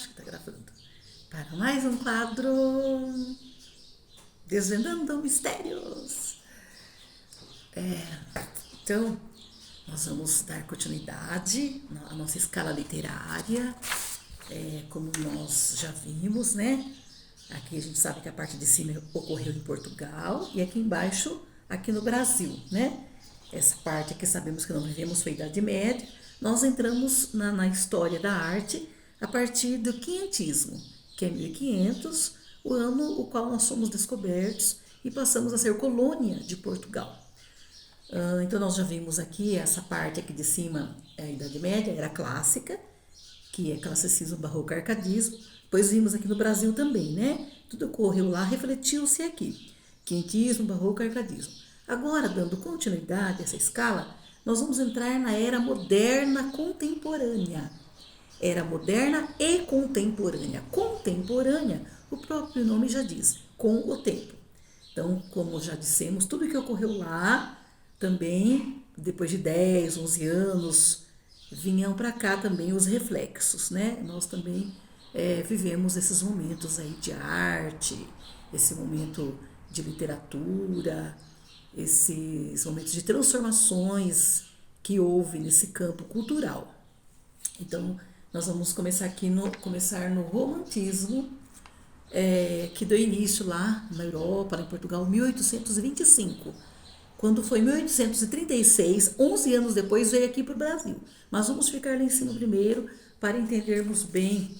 Acho que está gravando. Para mais um quadro Desvendando Mistérios. Então, nós vamos dar continuidade à nossa escala literária, como nós já vimos, né? Aqui a gente sabe que a parte de cima ocorreu em Portugal e aqui embaixo, aqui no Brasil, né? Essa parte aqui sabemos que não vivemos foi a Idade Média. Nós entramos na história da arte a partir do quinhentismo, que é 1500, o ano o qual nós somos descobertos e passamos a ser colônia de Portugal. Então nós já vimos aqui essa parte aqui de cima, a Idade Média, era clássica, que é classicismo, barroco, arcadismo. Depois vimos aqui no Brasil também, né? Tudo ocorreu lá, refletiu-se aqui. Quinhentismo, barroco, arcadismo. Agora, dando continuidade a essa escala, nós vamos entrar na era moderna contemporânea. Era moderna e contemporânea. Contemporânea, o próprio nome já diz, com o tempo. Então, como já dissemos, tudo que ocorreu lá, também, depois de 10, 11 anos, vinham para cá também os reflexos, né? Nós também vivemos esses momentos aí de arte, esse momento de literatura, esses momentos de transformações que houve nesse campo cultural. Então, nós vamos começar aqui começar no romantismo, que deu início lá na Europa, lá em Portugal, 1825. Quando foi 1836, 11 anos depois, veio aqui para o Brasil. Mas vamos ficar lá em cima primeiro para entendermos bem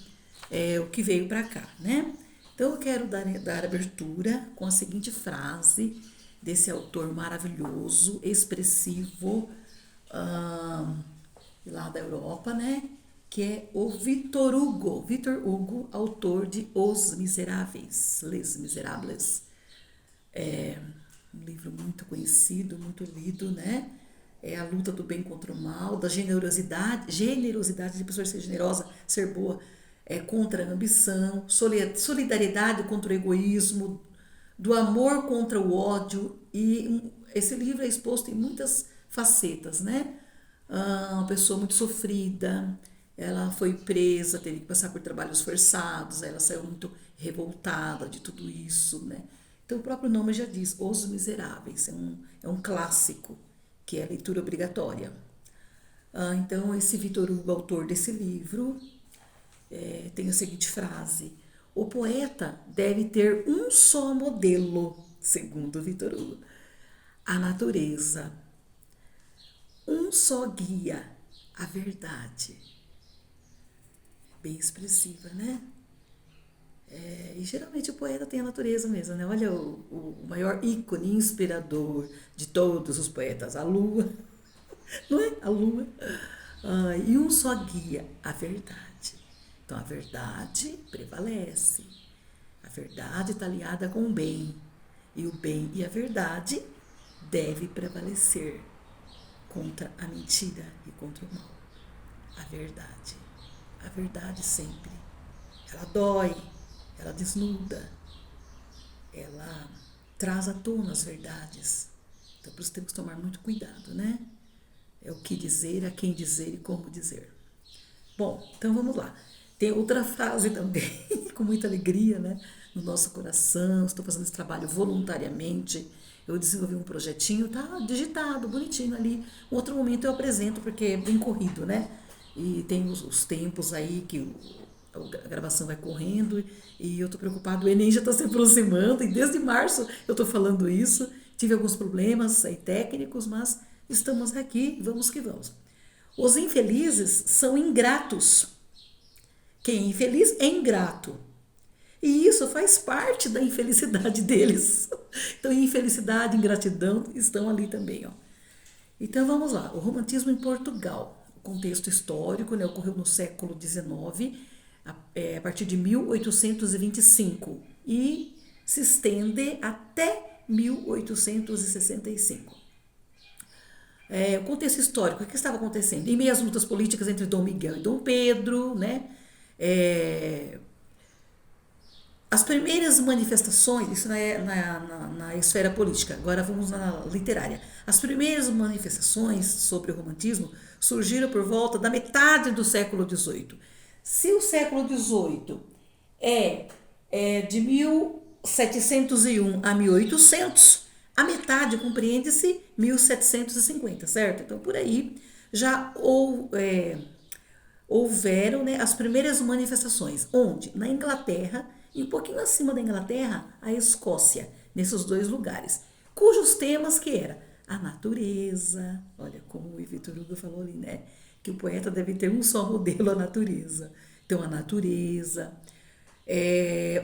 o que veio para cá, né? Então eu quero dar abertura com a seguinte frase desse autor maravilhoso, expressivo, lá da Europa, né? Que é o Victor Hugo, autor de Os Miseráveis, Les Miserables. Um livro muito conhecido, muito lido, né? É a luta do bem contra o mal, da generosidade de pessoa ser generosa, ser boa, contra a ambição, solidariedade contra o egoísmo, do amor contra o ódio. E esse livro é exposto em muitas facetas, né? Uma pessoa muito sofrida, ela foi presa, teve que passar por trabalhos forçados, ela saiu muito revoltada de tudo isso, né? Então o próprio nome já diz, Os Miseráveis, é um clássico, que é a leitura obrigatória. Então esse Victor Hugo, autor desse livro, tem a seguinte frase: o poeta deve ter um só modelo, segundo Victor Hugo, a natureza, um só guia, a verdade. Bem expressiva, né? E geralmente o poeta tem a natureza mesmo, né? Olha o maior ícone inspirador de todos os poetas, a lua, não é? A lua. E um só guia, a verdade. Então a verdade prevalece. A verdade está aliada com o bem. E o bem e a verdade devem prevalecer contra a mentira e contra o mal. A verdade sempre. Ela dói, ela desnuda, ela traz à tona as verdades. Então, por isso temos que tomar muito cuidado, né? É o que dizer, a quem dizer e como dizer. Bom, então vamos lá. Tem outra frase também, com muita alegria, né? No nosso coração, estou fazendo esse trabalho voluntariamente. Eu desenvolvi um projetinho, tá digitado, bonitinho ali. Um outro momento eu apresento, porque é bem corrido, né? E tem os tempos aí que a gravação vai correndo e eu estou preocupado, o Enem já está se aproximando e desde março eu estou falando isso, tive alguns problemas aí técnicos, mas estamos aqui, vamos que vamos. Os infelizes são ingratos. Quem é infeliz é ingrato. E isso faz parte da infelicidade deles. Então, infelicidade e ingratidão estão ali também. Ó. Então, vamos lá. O romantismo em Portugal. O contexto histórico, né, ocorreu no século XIX, a partir de 1825 e se estende até 1865. O contexto histórico, o que estava acontecendo? Em meio às lutas políticas entre Dom Miguel e Dom Pedro, né? As primeiras manifestações, isso na esfera política, agora vamos na literária. As primeiras manifestações sobre o romantismo surgiram por volta da metade do século XVIII. Se o século XVIII é de 1701 a 1800, a metade compreende-se 1750, certo? Então, por aí já houveram, né, as primeiras manifestações. Onde? Na Inglaterra e um pouquinho acima da Inglaterra, a Escócia, nesses dois lugares. Cujos temas que era a natureza, olha como o Victor Hugo falou ali, né? Que o poeta deve ter um só modelo, a natureza. Então, a natureza,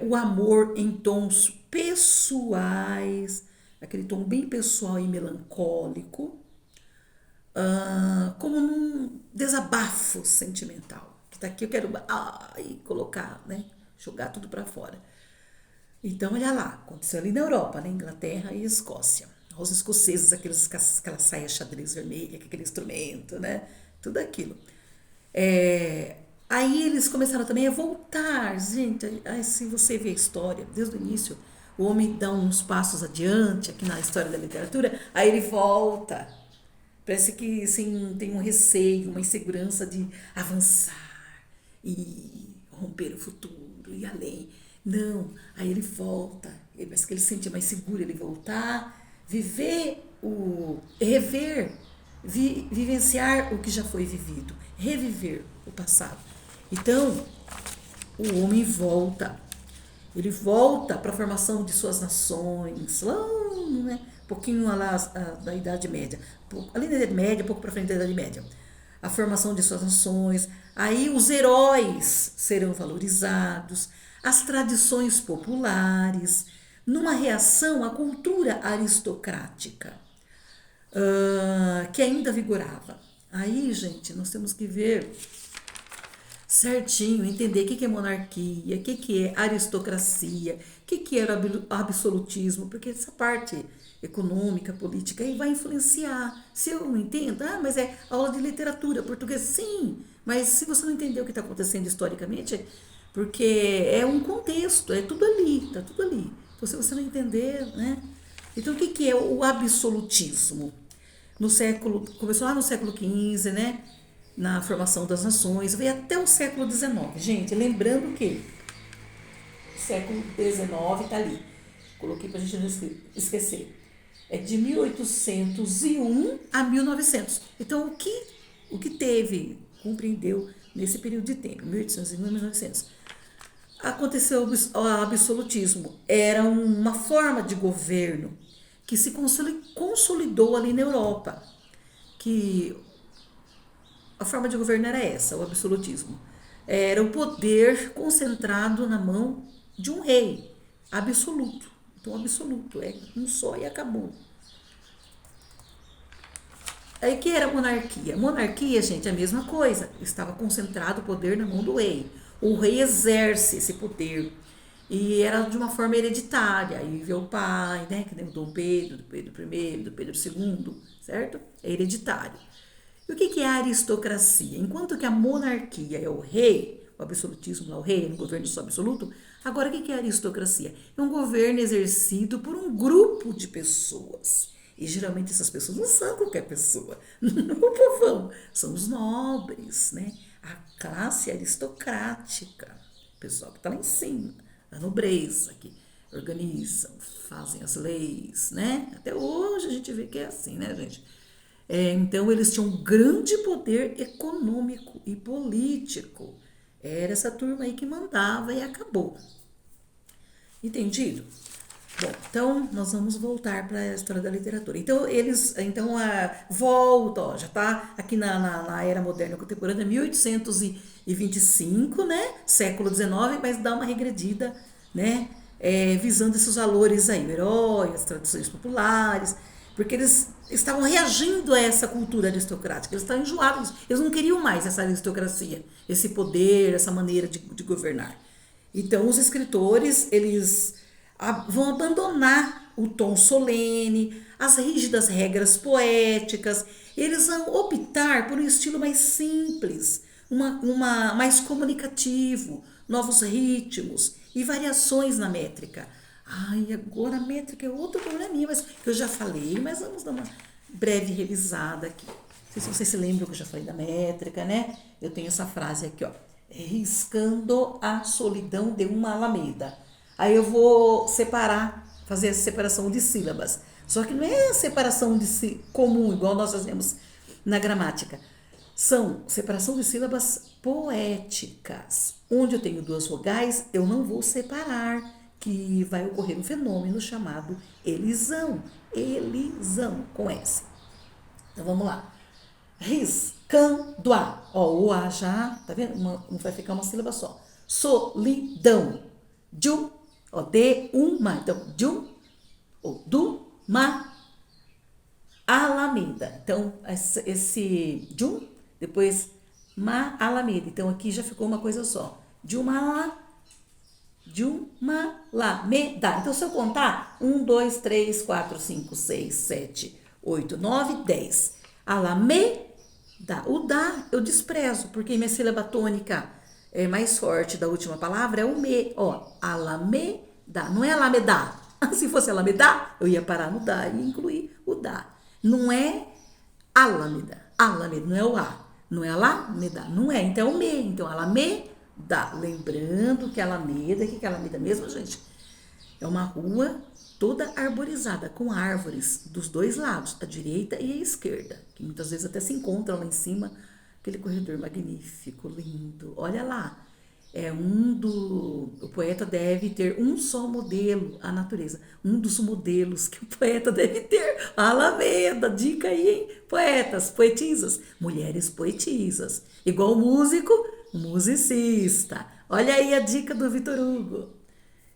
o amor em tons pessoais, aquele tom bem pessoal e melancólico, como num desabafo sentimental. Que tá aqui eu quero colocar, né? Jogar tudo para fora. Então, olha lá, aconteceu ali na Europa, na Inglaterra e Escócia. Os escoceses, aquela saia xadrez vermelha, aquele instrumento, né? Tudo aquilo. Aí eles começaram também a voltar, gente. Aí, se você vê a história, desde o início, o homem dá uns passos adiante aqui na história da literatura, aí ele volta. Parece que assim, tem um receio, uma insegurança de avançar e romper o futuro e além. Não, aí ele volta, ele parece que ele se sente mais seguro, ele voltar, rever, vivenciar o que já foi vivido, reviver o passado. Então, o homem volta, ele volta para a formação de suas nações, lá, né? Um pouquinho lá da Idade Média, ali na Idade Média, pouco para frente da Idade Média. A formação de suas nações, aí os heróis serão valorizados, as tradições populares, numa reação à cultura aristocrática, que ainda vigorava. Aí, gente, nós temos que ver certinho, entender o que é monarquia, o que é aristocracia, o que era absolutismo, porque essa parte econômica, política, aí vai influenciar. Se eu não entendo, mas é aula de literatura, português, sim, mas se você não entender o que está acontecendo historicamente, porque é um contexto, é tudo ali, tá tudo ali. Então, se você não entender, né? Então, o que é o absolutismo? Começou lá no século XV, né? Na formação das nações, veio até o século XIX. Gente, lembrando que o século XIX está ali. Coloquei para a gente não esquecer. É de 1801 a 1900. Então, o que teve, compreendeu nesse período de tempo, 1801 a 1900? Aconteceu o absolutismo. Era uma forma de governo que se consolidou ali na Europa. Que a forma de governo era essa, o absolutismo. Era o poder concentrado na mão de um rei absoluto. Então, absoluto, é um só e acabou. Aí, que era a monarquia? Monarquia, gente, é a mesma coisa. Estava concentrado o poder na mão do rei. O rei exerce esse poder. E era de uma forma hereditária. Aí veio o pai, né? Que nem o Dom Pedro, do Pedro I, do Pedro II, certo? É hereditário. E o que é a aristocracia? Enquanto que a monarquia é o rei, o absolutismo é o rei, é um governo só absoluto, agora o que é a aristocracia? É um governo exercido por um grupo de pessoas. E geralmente essas pessoas não são qualquer pessoa, não o povão, são os nobres, né? A classe aristocrática, o pessoal que está lá em cima, a nobreza, que organizam, fazem as leis, né? Até hoje a gente vê que é assim, né, gente? Então, eles tinham um grande poder econômico e político. Era essa turma aí que mandava e acabou. Entendido? Bom, então nós vamos voltar para a história da literatura. Então, volta, ó, já está aqui na era moderna contemporânea, 1825, né? Século XIX, mas dá uma regredida, né? Visando esses valores aí, o herói, as tradições populares, porque eles estavam reagindo a essa cultura aristocrática, eles estavam enjoados, eles não queriam mais essa aristocracia, esse poder, essa maneira de governar. Então, os escritores, eles vão abandonar o tom solene, as rígidas regras poéticas, eles vão optar por um estilo mais simples, mais comunicativo, novos ritmos e variações na métrica. Agora a métrica é outro probleminha, mas que eu já falei, mas vamos dar uma breve revisada aqui. Não sei se vocês se lembram que eu já falei da métrica, né? Eu tenho essa frase aqui, ó. Riscando a solidão de uma alameda. Aí eu vou separar, fazer essa separação de sílabas. Só que não é separação comum, igual nós fazemos na gramática. São separação de sílabas poéticas. Onde eu tenho duas vogais, eu não vou separar, que vai ocorrer um fenômeno chamado elisão. Elisão, com S. Então vamos lá. Riscando a. Ó, o A já, tá vendo? Não vai ficar uma sílaba só. Solidão. De, ó, de uma. Então, de ou do, ma, alameda. Então, esse de depois ma, alameda. Então, aqui já ficou uma coisa só. De uma alameda. Então, se eu contar, 1, 2, 3, 4, 5, 6, 7, 8, 9, 10. Alameda. O da eu desprezo, porque minha sílaba tônica mais forte da última palavra é o me. Ó, alameda. Não é alameda. Se fosse alameda, eu ia parar no da e incluir o da. Não é alameda. Alameda, não é o a. Não é alameda. Não é. Então é o me. Então, alameda. Lembrando que Alameda, que é Alameda mesmo, gente? É uma rua toda arborizada, com árvores dos dois lados, a direita e a esquerda, que muitas vezes até se encontram lá em cima, aquele corredor magnífico, lindo. Olha lá, o poeta deve ter um só modelo, a natureza. Um dos modelos que o poeta deve ter, a Alameda. Dica aí, hein? Poetas, poetisas, mulheres poetisas. Igual músico, musicista. Olha aí a dica do Vitor Hugo.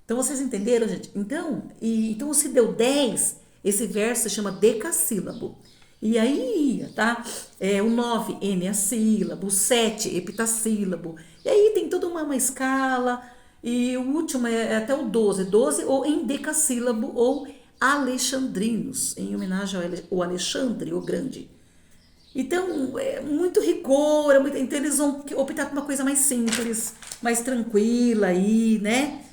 Então, vocês entenderam, gente? Então se deu 10, esse verso se chama decassílabo. E aí, tá? O 9, eneassílabo, o 7, heptassílabo. E aí tem toda uma escala. E o último é até o 12. 12 ou em decassílabo ou alexandrinos, em homenagem ao Alexandre, o Grande. Então, é muito rigor, então eles vão optar por uma coisa mais simples, mais tranquila aí, né?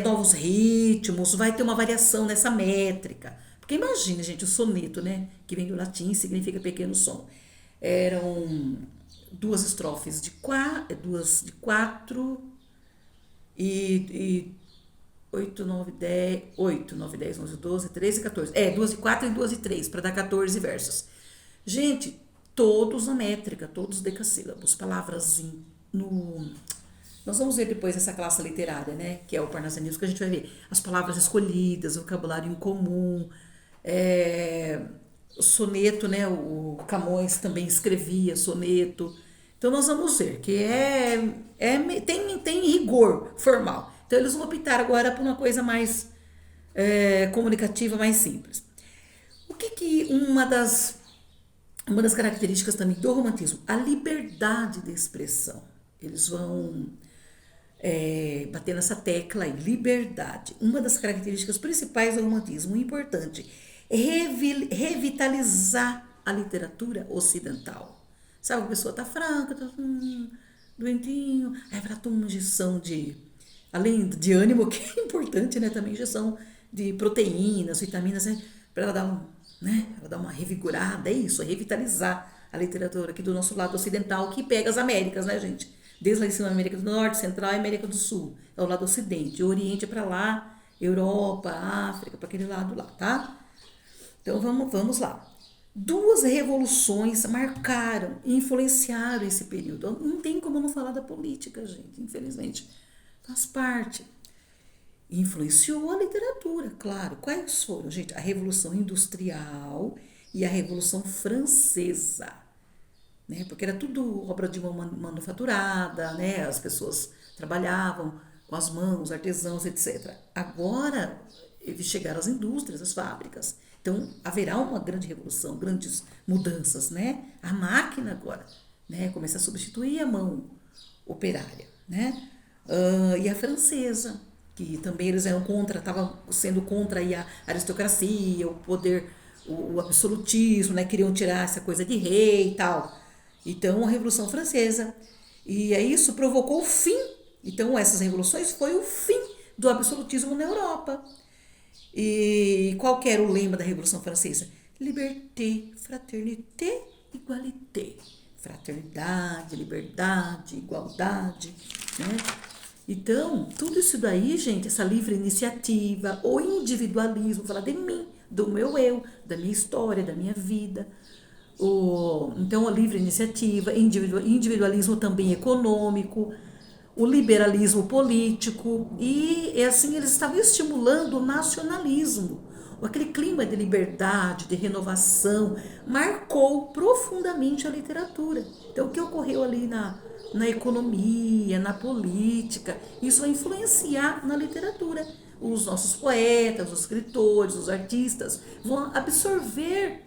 Novos ritmos, vai ter uma variação nessa métrica. Porque imagina, gente, o soneto, né? Que vem do latim, significa pequeno som. Eram duas estrofes duas de 4 e 8, 9, 10, 8, 9, 10, 11, 12, 13 e 14. Duas de 4 e duas de 3, para dar 14 versos. Gente, todos na métrica, todos decassílabos, palavras no... Nós vamos ver depois essa classe literária, né? Que é o parnasianismo, que a gente vai ver as palavras escolhidas, o vocabulário em comum, o soneto, né? O Camões também escrevia soneto. Então nós vamos ver que tem rigor formal. Então eles vão optar agora por uma coisa mais comunicativa, mais simples. O que uma das características também do romantismo? A liberdade de expressão. Eles vão bater nessa tecla aí, liberdade. Uma das características principais do romantismo, importante, é revitalizar a literatura ocidental. Sabe, a pessoa tá franca, tá doentinho, aí ela toma uma injeção além de ânimo, que é importante, né, também injeção de proteínas, vitaminas, né, para ela dar uma revigorada, é isso, é revitalizar a literatura aqui do nosso lado ocidental, que pega as Américas, né, gente? Desde lá em cima, América do Norte, Central e América do Sul. É o lado ocidente. O Oriente é para lá, Europa, África, para aquele lado lá, tá? Então, vamos lá. Duas revoluções marcaram e influenciaram esse período. Não tem como não falar da política, gente, infelizmente. Faz parte. Influenciou a literatura, claro. Quais foram, gente? A Revolução Industrial e a Revolução Francesa. Né? Porque era tudo obra de mão manufaturada, né? As pessoas trabalhavam com as mãos, artesãos, etc. Agora chegaram as indústrias, as fábricas. Então haverá uma grande revolução, grandes mudanças, né? A máquina agora, né? Começa a substituir a mão operária, né? E a francesa, que também eles estavam sendo contra aí a aristocracia, o poder, o absolutismo, né? Queriam tirar essa coisa de rei e tal. Então, a Revolução Francesa. E isso provocou o fim. Então, essas revoluções foi o fim do absolutismo na Europa. E qual que era o lema da Revolução Francesa? Liberté, fraternité, égalité. fraternidade, liberdade, igualdade, né? Então, tudo isso daí, gente, essa livre iniciativa, o individualismo, falar de mim, do meu eu, da minha história, da minha vida. Então, a livre iniciativa, individualismo também econômico, o liberalismo político, e assim eles estavam estimulando o nacionalismo. Aquele clima de liberdade, de renovação, marcou profundamente a literatura. Então, o que ocorreu ali na economia, na política, isso vai influenciar na literatura. Os nossos poetas, os escritores, os artistas vão absorver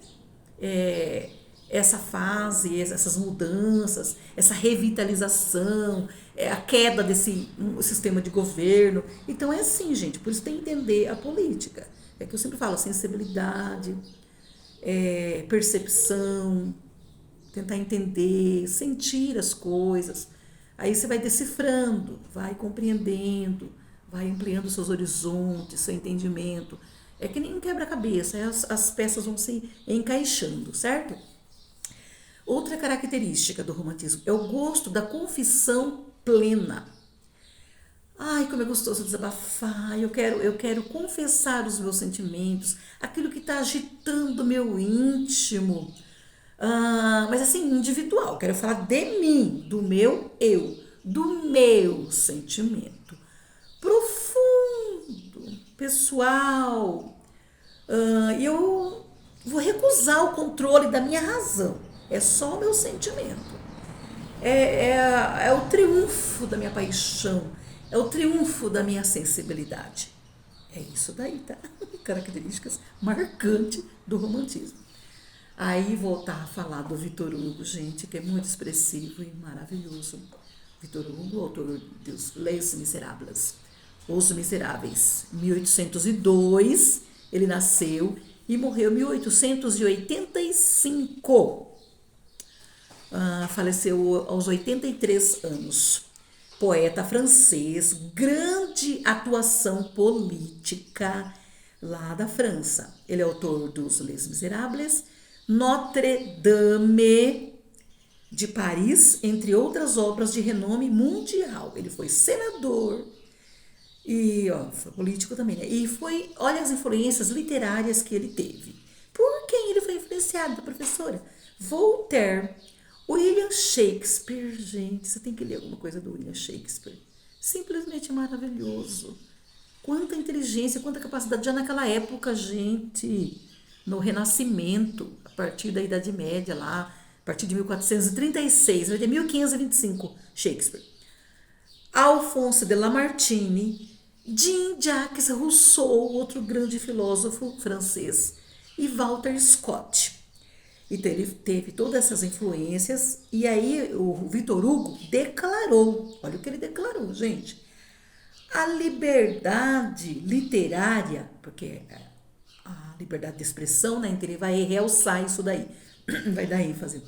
essa fase, essas mudanças, essa revitalização, a queda desse sistema de governo. Então é assim, gente, por isso tem que entender a política. É que eu sempre falo, sensibilidade, percepção, tentar entender, sentir as coisas. Aí você vai decifrando, vai compreendendo, vai ampliando seus horizontes, seu entendimento. É que nem um quebra-cabeça, as peças vão se encaixando, certo? Outra característica do romantismo é o gosto da confissão plena. Ai, como é gostoso desabafar, eu quero confessar os meus sentimentos, aquilo que está agitando o meu íntimo. Mas assim, individual, quero falar de mim, do meu eu, do meu sentimento. Profundo, pessoal. Eu vou recusar o controle da minha razão, é só o meu sentimento. É o triunfo da minha paixão, é o triunfo da minha sensibilidade. É isso daí, tá? Características marcantes do romantismo. Aí voltar a falar do Victor Hugo, gente, que é muito expressivo e maravilhoso. Victor Hugo, autor dos Les Misérables, Os Miseráveis, 1802, ele nasceu e morreu em 1885. Faleceu aos 83 anos. Poeta francês, grande atuação política lá da França. Ele é autor dos Les Misérables, Notre-Dame de Paris, entre outras obras de renome mundial. Ele foi senador e foi político também, né? E olha as influências literárias que ele teve. Por quem ele foi influenciado, professora? Voltaire, William Shakespeare. Gente, você tem que ler alguma coisa do William Shakespeare. Simplesmente maravilhoso. Quanta inteligência, quanta capacidade já naquela época, gente, no Renascimento, a partir da Idade Média lá, a partir de 1436, até 1525, Shakespeare. Alphonse de Lamartine, Jean-Jacques Rousseau, outro grande filósofo francês, e Walter Scott. Então ele teve todas essas influências, e aí o Victor Hugo declarou, olha o que ele declarou, gente, a liberdade literária, porque a liberdade de expressão, né, então ele vai realçar isso daí, vai dar ênfase.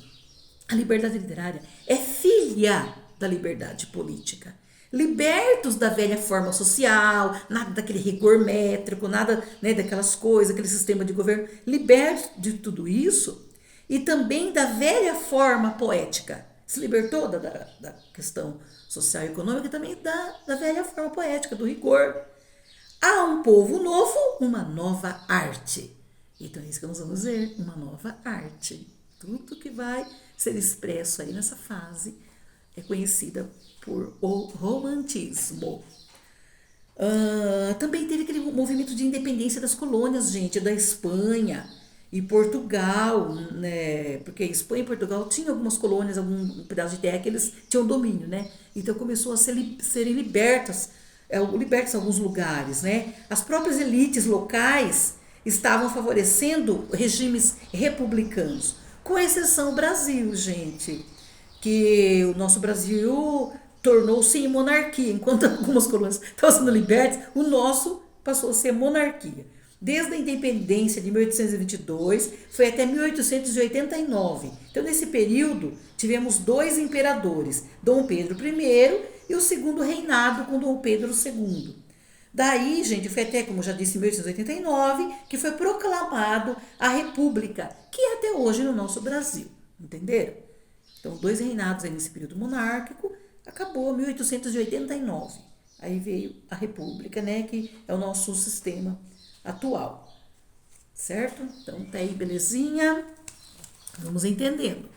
A liberdade literária é filha da liberdade política. Libertos da velha forma social, nada daquele rigor métrico, nada, né, daquelas coisas, aquele sistema de governo, libertos de tudo isso e também da velha forma poética. Se libertou da questão social e econômica e também da velha forma poética, do rigor. Há um povo novo, uma nova arte. Então é isso que nós vamos ver, uma nova arte. Tudo que vai ser expresso aí nessa fase é conhecida por o romantismo. Também teve aquele movimento de independência das colônias, gente, da Espanha e Portugal, né? Porque Espanha e Portugal tinham algumas colônias, algum pedaço de terra que eles tinham domínio, né? Então começou a serem libertos alguns lugares, né? As próprias elites locais estavam favorecendo regimes republicanos, com exceção do Brasil, gente, que o nosso Brasil tornou-se em monarquia, enquanto algumas colônias estavam sendo libertas, o nosso passou a ser monarquia. Desde a independência de 1822, foi até 1889. Então, nesse período, tivemos 2 imperadores, Dom Pedro I e o segundo reinado com Dom Pedro II. Daí, gente, foi até, como já disse, em 1889, que foi proclamado a República, que é até hoje no nosso Brasil. Entenderam? Então, 2 reinados aí nesse período monárquico, acabou 1889. Aí veio a República, né, que é o nosso sistema atual, certo? Então, tá aí, belezinha? Vamos entendendo.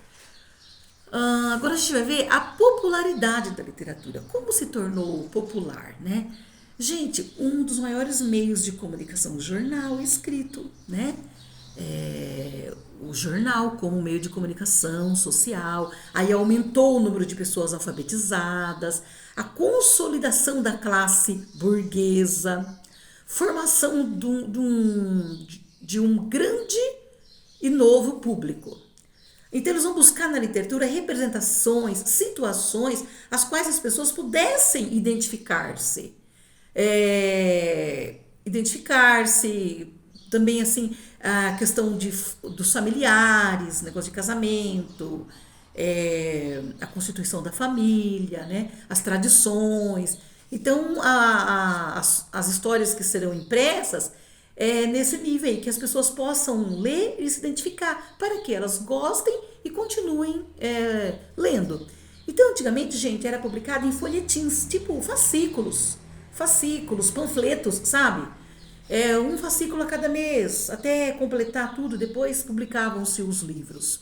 Agora a gente vai ver a popularidade da literatura. Como se tornou popular, né? Gente, um dos maiores meios de comunicação, o jornal escrito, né? O jornal como meio de comunicação social, aí aumentou o número de pessoas alfabetizadas, a consolidação da classe burguesa, formação de um grande e novo público. Então eles vão buscar na literatura representações, situações as quais as pessoas pudessem identificar-se. Identificar-se, também assim, a questão dos familiares, negócio de casamento, a constituição da família, né? As tradições. Então as histórias que serão impressas nesse nível aí, que as pessoas possam ler e se identificar, para que elas gostem e continuem lendo. Então, antigamente, gente, era publicado em folhetins, tipo fascículos, panfletos, sabe? Um fascículo a cada mês, até completar tudo, depois publicavam-se os livros.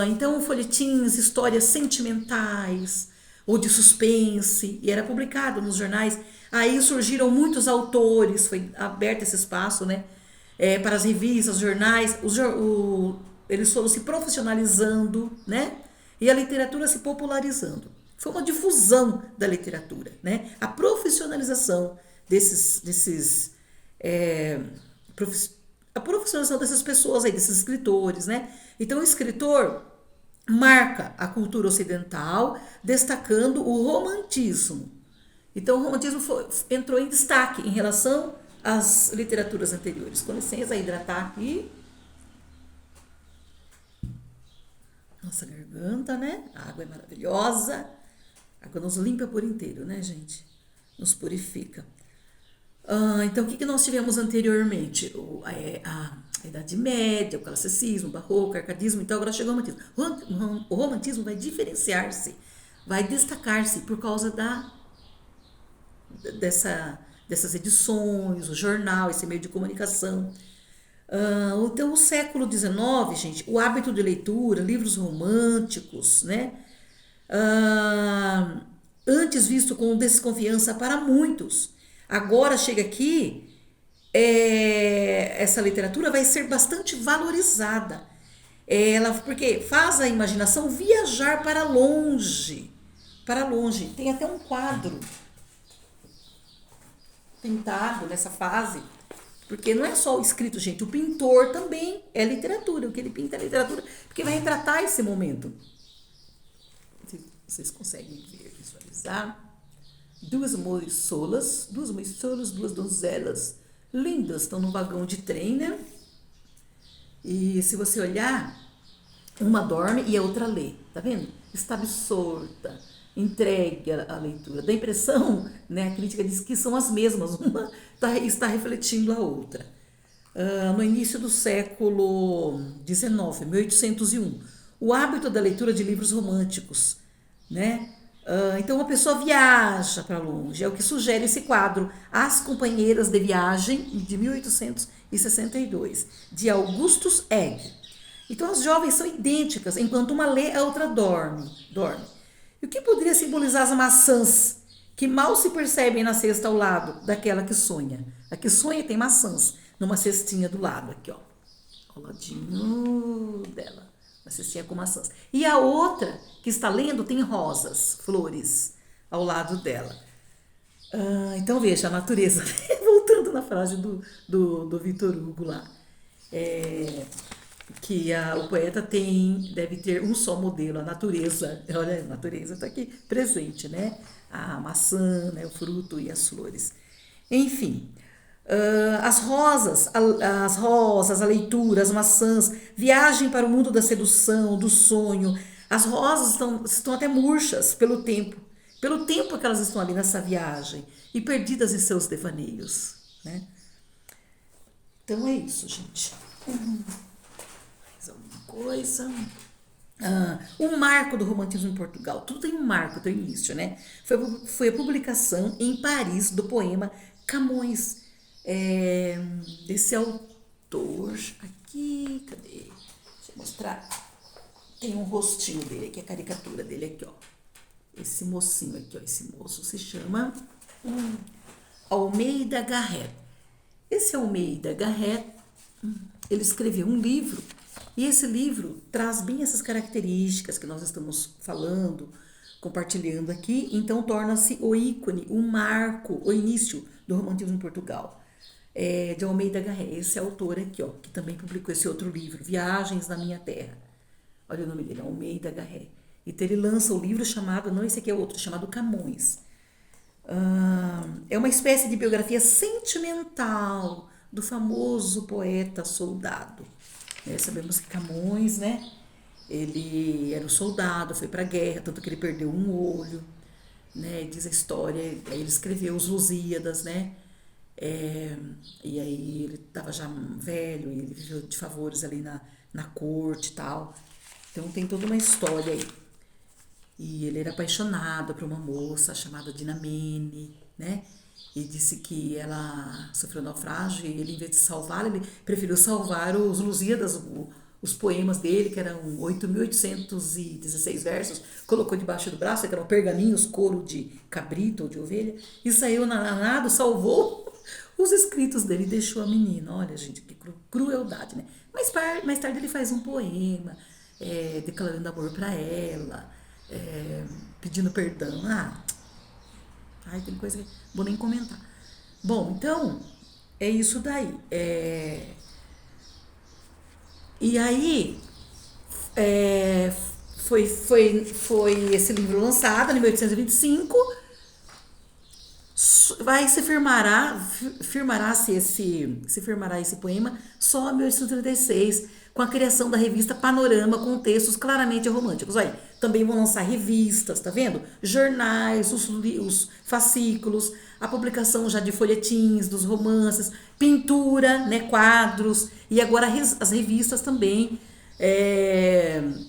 Então, folhetins, histórias sentimentais ou de suspense, e era publicado nos jornais. Aí surgiram muitos autores, foi aberto esse espaço, né? Para as revistas, jornais, eles foram se profissionalizando, né? E a literatura se popularizando. Foi uma difusão da literatura, né? A profissionalização a profissionalização dessas pessoas aí, desses escritores, né? Então o escritor marca a cultura ocidental, destacando o romantismo. Então o romantismo entrou em destaque em relação às literaturas anteriores. Com licença, hidratar aqui. Nossa garganta, né? A água é maravilhosa. A água nos limpa por inteiro, né, gente? Nos purifica. Então, o que nós tivemos anteriormente? A Idade Média, o classicismo, o barroco, o arcadismo. Então, agora chegou o romantismo. O romantismo vai diferenciar-se, vai destacar-se por causa dessas edições, o jornal, esse meio de comunicação. Então, o século XIX, gente, o hábito de leitura, livros românticos, né? Antes visto com desconfiança para muitos. Agora chega aqui, essa literatura vai ser bastante valorizada. Porque faz a imaginação viajar para longe. Para longe. Tem até um quadro pintado nessa fase. Porque não é só o escrito, gente. O pintor também é literatura. O que ele pinta é literatura, porque vai retratar esse momento. Vocês conseguem ver, visualizar? Duas moçolas, duas donzelas lindas, estão num vagão de trem, né? E se você olhar, uma dorme e a outra lê, tá vendo? Está absorta, entregue à leitura. Dá a impressão, né? A crítica diz que são as mesmas, uma está refletindo a outra. No início do século XIX, 1801, o hábito da leitura de livros românticos, né? Então a pessoa viaja para longe, é o que sugere esse quadro, As Companheiras de Viagem, de 1862, de Augustus Egg. Então as jovens são idênticas, enquanto uma lê, a outra dorme. E o que poderia simbolizar as maçãs, que mal se percebem na cesta ao lado daquela que sonha? A que sonha tem maçãs, numa cestinha do lado, aqui ó, ao ladinho dela. Uma cestinha com maçãs. E a outra, que está lendo, tem rosas, flores, ao lado dela. Então veja, a natureza. Voltando na frase do Victor Hugo lá. Que o poeta deve ter um só modelo, a natureza. Olha, a natureza está aqui presente, né? A maçã, né? O fruto e as flores. Enfim. As rosas, a leitura, as maçãs, viagem para o mundo da sedução, do sonho. As rosas estão até murchas pelo tempo que elas estão ali nessa viagem e perdidas em seus devaneios, né? Então é isso, gente. Mais alguma coisa? Um marco do romantismo em Portugal. Tudo tem um marco, tem um início, né? Foi a publicação em Paris do poema Camões, é, desse autor aqui, cadê? Deixa eu mostrar. Tem um rostinho dele aqui, a caricatura dele aqui, ó. Esse mocinho aqui, ó. Esse moço se chama Almeida Garrett. Esse Almeida Garrett, ele escreveu um livro, e esse livro traz bem essas características que nós estamos falando, compartilhando aqui, então torna-se o ícone, o marco, o início do romantismo em Portugal. De Almeida Garrett, esse autor aqui, ó, que também publicou esse outro livro, Viagens na Minha Terra. Olha o nome dele, Almeida Garrett. Então ele lança o livro chamado, não esse aqui é outro, chamado Camões. É uma espécie de biografia sentimental do famoso poeta soldado. Sabemos que Camões, né? Ele era um soldado, foi para a guerra, tanto que ele perdeu um olho, né? Diz a história, aí ele escreveu os Lusíadas, né? E aí ele estava já velho, e ele viveu de favores ali na corte e tal. Então tem toda uma história aí. E ele era apaixonado por uma moça chamada Dinamene, né? E disse que ela sofreu naufrágio e ele, em vez de salvá-la, ele preferiu salvar os Lusíadas, os poemas dele, que eram 8.816 versos, colocou debaixo do braço, que eram pergaminhos, couro de cabrito ou de ovelha, e saiu na nada, salvou os escritos dele e deixou a menina. Olha, gente, que crueldade, né? Mais tarde ele faz um poema, declarando amor para ela, pedindo perdão. Ai, tem coisa que não vou nem comentar. Bom, então, é isso daí. E aí, foi esse livro lançado em 1825. Se firmará esse poema só em 1836, com a criação da revista Panorama, com textos claramente românticos. Aí, também vão lançar revistas, tá vendo? Jornais, os fascículos, a publicação já de folhetins, dos romances, pintura, né, quadros, e agora as revistas também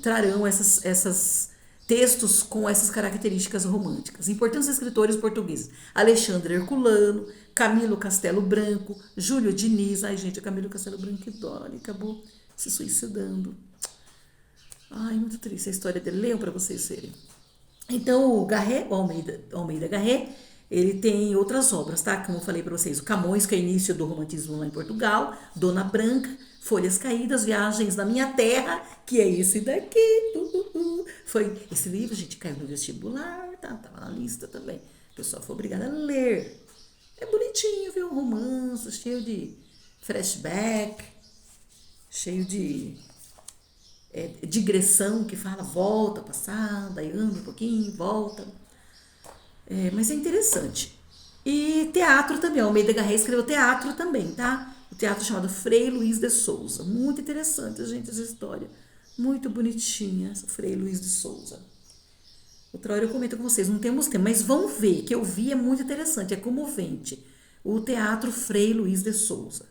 trarão essas textos com essas características românticas. Importantes escritores portugueses: Alexandre Herculano, Camilo Castelo Branco, Júlio Diniz. Ai, gente, o Camilo Castelo Branco, que dó, ele acabou se suicidando. Ai, muito triste a história dele. Leiam para vocês verem. Então, o Garrett, o Almeida Garrett, ele tem outras obras, tá? Como eu falei para vocês, o Camões, que é o início do romantismo lá em Portugal, Dona Branca, Folhas Caídas, Viagens na Minha Terra, que é esse daqui. Foi esse livro, gente, caiu no vestibular, tá? Tava na lista também. O pessoal foi obrigado a ler. É bonitinho, viu? Romance, cheio de flashback, cheio de digressão, que fala, volta, passada, aí anda um pouquinho, volta. Mas é interessante. E teatro também, Almeida Garrett escreveu teatro também, tá? O teatro chamado Frei Luís de Souza. Muito interessante, gente, essa história. Muito bonitinha, essa Frei Luís de Souza. Outra hora eu comento com vocês, não temos tempo, mas vão ver, que eu vi, é muito interessante, é comovente. O teatro Frei Luís de Souza.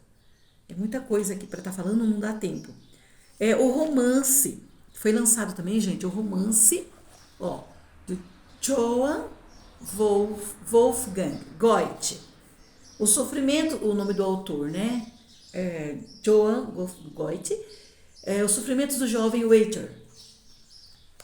É muita coisa aqui para estar falando, não dá tempo. O romance, foi lançado também, gente, o romance, ó, do Johann Wolfgang Goethe. O Sofrimento, o nome do autor, né? Johann Wolfgang Goethe. Os Sofrimentos do Jovem Werther.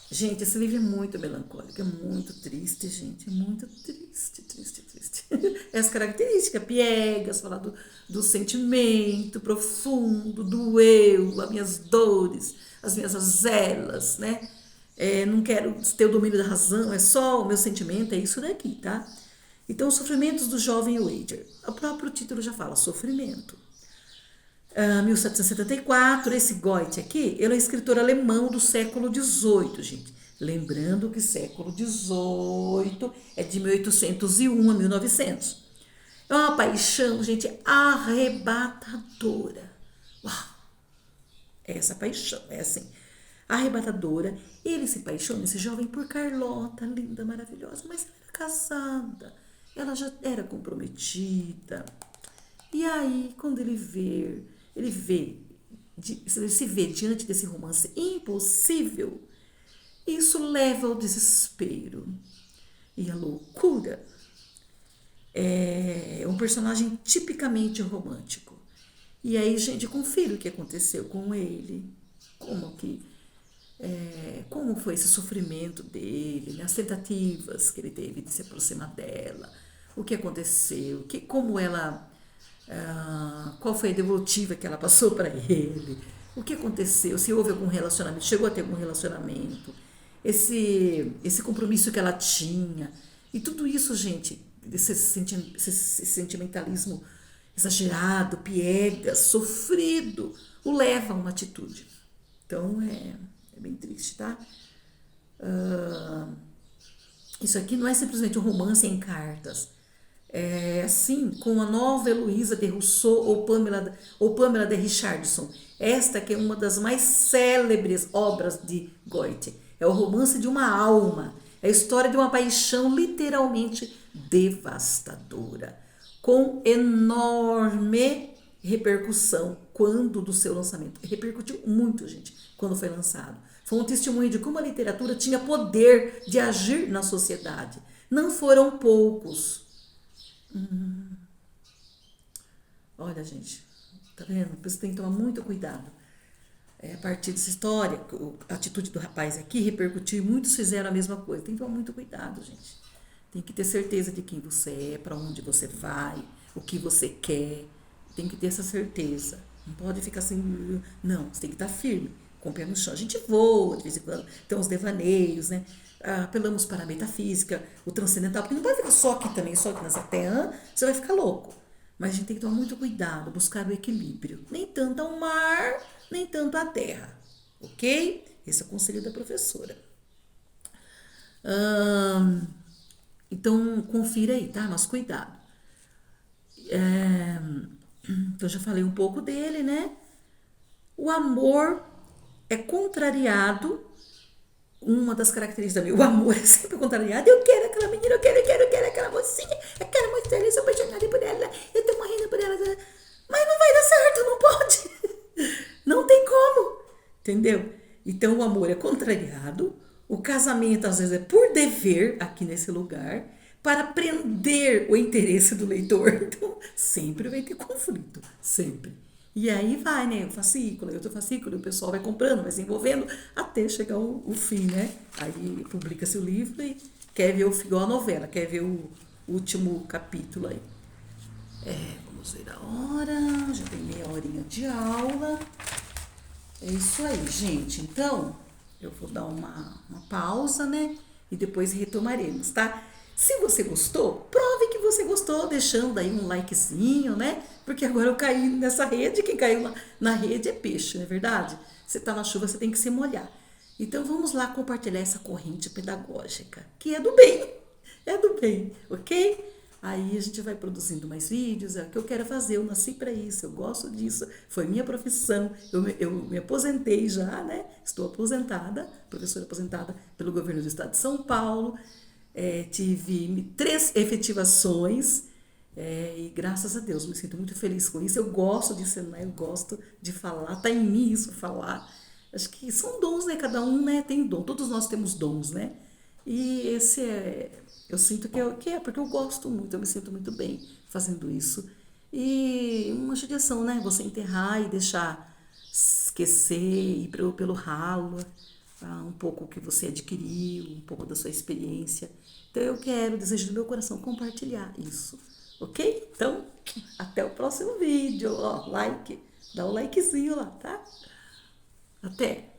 Gente, esse livro é muito melancólico, é muito triste, gente, é muito triste, triste, triste. Essa característica, piegas, falar do sentimento profundo, do eu, as minhas dores, as minhas azelas, né? Não quero ter o domínio da razão, é só o meu sentimento, é isso daqui, tá? Então, Os Sofrimentos do Jovem Werther. O próprio título já fala, sofrimento. 1774, esse Goethe aqui, ele é um escritor alemão do século XVIII, gente. Lembrando que século XVIII é de 1801 a 1900. É uma paixão, gente, arrebatadora. Uau! Essa paixão, é assim, arrebatadora. Ele se apaixona, esse jovem, por Carlota, linda, maravilhosa, mas ela era casada, ela já era comprometida. E aí, quando ele se vê diante desse romance impossível, Isso leva ao desespero e à loucura. É um personagem tipicamente romântico. E aí, gente, confira o que aconteceu com ele. Como foi esse sofrimento dele, né? As tentativas que ele teve de se aproximar dela, o que aconteceu, como ela, qual foi a devolutiva que ela passou para ele, o que aconteceu, se houve algum relacionamento, chegou a ter algum relacionamento, esse compromisso que ela tinha, e tudo isso, gente, esse sentimentalismo exagerado, piegas, sofrido, o leva a uma atitude. Então é bem triste, tá? Isso aqui não é simplesmente um romance em cartas. É assim, com a nova Heloísa de Rousseau ou Pamela de Richardson. Esta que é uma das mais célebres obras de Goethe. É o romance de uma alma. É a história de uma paixão literalmente devastadora, com enorme repercussão quando do seu lançamento. Repercutiu muito, gente, quando foi lançado. Foi um testemunho de como a literatura tinha poder de agir na sociedade. Não foram poucos. Olha, gente, tá vendo? Você tem que tomar muito cuidado. A partir dessa história, a atitude do rapaz aqui repercutiu e muitos fizeram a mesma coisa. Tem que tomar muito cuidado, gente. Tem que ter certeza de quem você é, para onde você vai, o que você quer. Tem que ter essa certeza. Não pode ficar assim, não, você tem que estar firme, com o pé no chão. A gente voa de vez em quando, tem uns devaneios, né? Apelamos para a metafísica, o transcendental, porque não pode ficar só aqui também, só aqui nessa terra, você vai ficar louco. Mas a gente tem que tomar muito cuidado, buscar o equilíbrio. Nem tanto ao mar, nem tanto à terra. Ok? Esse é o conselho da professora. Então, confira aí, tá? Mas cuidado. Então, eu já falei um pouco dele, né? O amor é contrariado. Uma das características também, o amor é sempre contrariado. Eu quero aquela menina, eu quero aquela mocinha, eu quero muito ela, eu sou apaixonada por ela, eu tô morrendo por ela. Mas não vai dar certo, não pode. Não tem como. Entendeu? Então o amor é contrariado, o casamento às vezes é por dever aqui nesse lugar, para prender o interesse do leitor. Então sempre vai ter conflito, sempre. E aí vai, né? O fascículo, outro fascículo, o pessoal vai comprando, vai se envolvendo até chegar o fim, né? Aí publica-se o livro e quer ver igual a novela, quer ver o último capítulo aí. Vamos ver a hora, já tem meia horinha de aula. É isso aí, gente. Então, eu vou dar uma pausa, né? E depois retomaremos, tá? Se você gostou, prove que você gostou, deixando aí um likezinho, né? Porque agora eu caí nessa rede, quem caiu na rede é peixe, não é verdade? Você tá na chuva, você tem que se molhar. Então vamos lá compartilhar essa corrente pedagógica, que é do bem, ok? Aí a gente vai produzindo mais vídeos, é o que eu quero fazer, eu nasci para isso, eu gosto disso, foi minha profissão, eu me aposentei já, né? Estou aposentada, professora aposentada pelo governo do estado de São Paulo, tive 3 efetivações, e graças a Deus me sinto muito feliz com isso. Eu gosto de ensinar, eu gosto de falar, tá em mim isso, falar. Acho que são dons, né? Cada um, né, tem dom, todos nós temos dons, né? E eu sinto que é porque eu gosto muito, eu me sinto muito bem fazendo isso. E uma judiação, né? Você enterrar e deixar esquecer, ir pelo ralo, um pouco o que você adquiriu, um pouco da sua experiência. Então eu desejo do meu coração compartilhar isso, ok? Então, até o próximo vídeo. Ó, dá o likezinho lá, tá? Até!